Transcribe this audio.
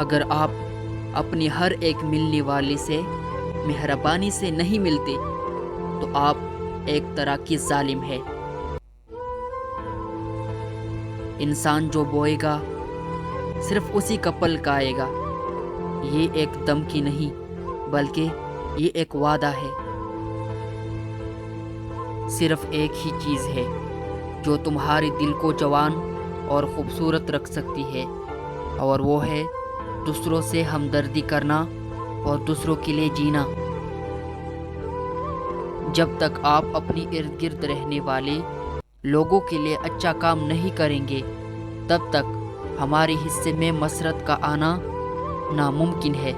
اگر آپ اپنی ہر ایک ملنے والی سے مہربانی سے نہیں ملتے تو آپ ایک طرح کی ظالم ہے۔ انسان جو بوئے گا صرف اسی کا پل کھائے گا۔ یہ ایک دھمکی نہیں بلکہ یہ ایک وعدہ ہے۔ صرف ایک ہی چیز ہے جو تمہارے دل کو جوان اور خوبصورت رکھ سکتی ہے، اور وہ ہے دوسروں سے ہمدردی کرنا اور دوسروں کے لیے جینا۔ جب تک آپ اپنی ارد گرد رہنے والے لوگوں کے لیے اچھا کام نہیں کریں گے تب تک ہمارے حصے میں مسرت کا آنا ناممکن ہے۔